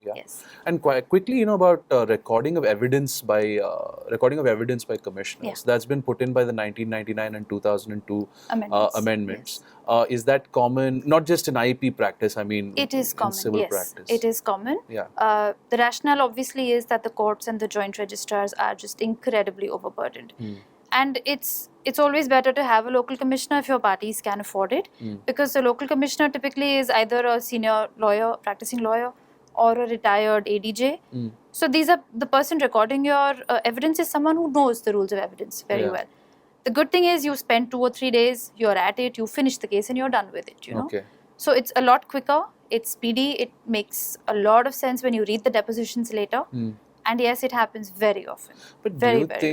Yeah. Yes. And quite quickly, about recording of evidence by commissioners. Yeah. That's been put in by the 1999 and 2002 amendments. Yes. Is that common? Not just in IP practice. I mean, it is common. in civil Yes, practice. it is common. Yeah. The rationale obviously is that the courts and the joint registrars are just incredibly overburdened. And it's always better to have a local commissioner if your parties can afford it, because the local commissioner typically is either a senior lawyer, practicing lawyer, or a retired ADJ. So the person recording your evidence is someone who knows the rules of evidence very well. The good thing is you spend 2 or 3 days, you're at it, you finish the case and you're done with it, Okay. So it's a lot quicker, it's speedy, it makes a lot of sense when you read the depositions later. And yes, it happens very often. But very, do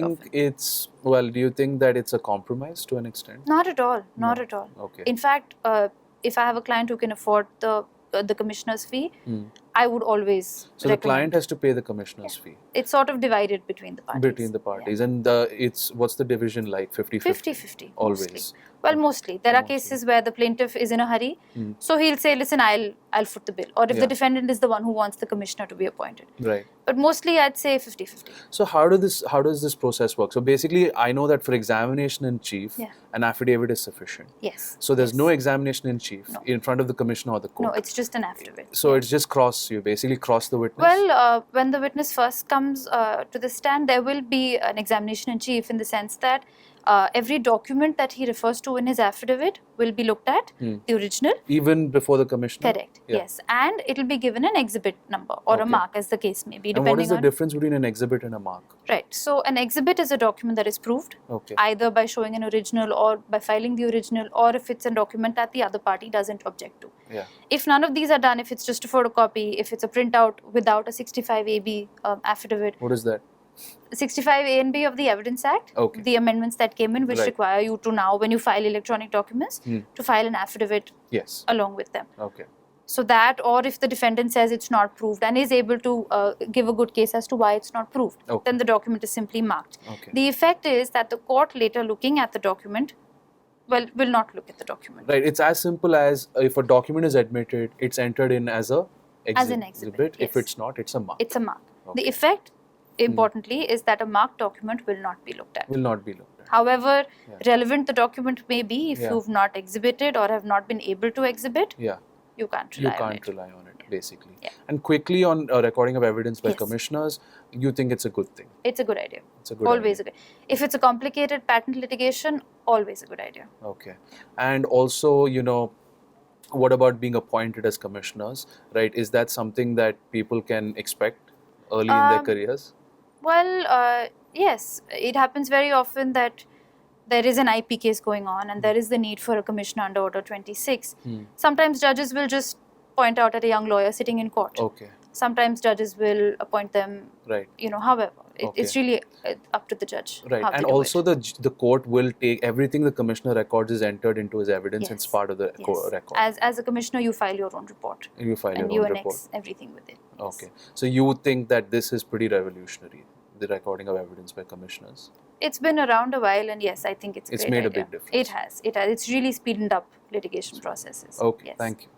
you think that it's a compromise to an extent? Not at all. Not at all. Okay. In fact, if I have a client who can afford the commissioner's fee, I would always So the client has to pay the commissioner's fee. It's sort of divided between the parties. And what's the division like? 50-50? 50-50. Always. Mostly. Well, mostly. There are cases where the plaintiff is in a hurry, so he'll say, listen, I'll foot the bill. Or if the defendant is the one who wants the commissioner to be appointed. Right. But mostly I'd say 50-50. So how does this process work? So basically, I know that for examination in chief, an affidavit is sufficient. Yes. So there's no examination in chief in front of the commissioner or the court. No, it's just an affidavit. So it's just you basically cross the witness? Well, when the witness first comes to the stand, there will be an examination in chief, in the sense that every document that he refers to in his affidavit will be looked at, the original. Even before the commissioner? Correct, yes. And it will be given an exhibit number or a mark, as the case may be. And what is the difference between an exhibit and a mark? Right. So an exhibit is a document that is proved, either by showing an original or by filing the original, or if it's a document that the other party doesn't object to. Yeah. If none of these are done, if it's just a photocopy, if it's a printout without a 65AB affidavit. What is that? 65A and B of the Evidence Act, the amendments that came in, which require you to now, when you file electronic documents, to file an affidavit along with them. Okay. So that, or if the defendant says it's not proved and is able to give a good case as to why it's not proved, then the document is simply marked. The effect is that the court, later looking at the document, will not look at the document. Right. It's as simple as if a document is admitted, it's entered in as an exhibit. If it's not, it's a mark. It's a mark. The effect, importantly, is that a marked document will not be looked at. Will not be looked at. However relevant the document may be, if you've not exhibited or have not been able to exhibit, you can't rely on it. Basically. And quickly on recording of evidence by commissioners, you think it's a good thing? It's a good idea. Always a good. If it's a complicated patent litigation, always a good idea. Okay. And also, what about being appointed as commissioners, right? Is that something that people can expect early in their careers? Well, yes. It happens very often that there is an IP case going on and there is the need for a commissioner under Order 26. Sometimes judges will just point out at a young lawyer sitting in court. Okay. Sometimes judges will appoint them, however. It's really up to the judge. Right. And also the court will take everything the commissioner records is entered into his evidence. It's part of the record. As a commissioner, you file your own report. You file your own report. And you annex everything with it. Okay. So you would think that this is pretty revolutionary, the recording of evidence by commissioners? It's been around a while, and yes, I think it's made a big difference. It has. It's really speeded up litigation processes. Okay. Thank you.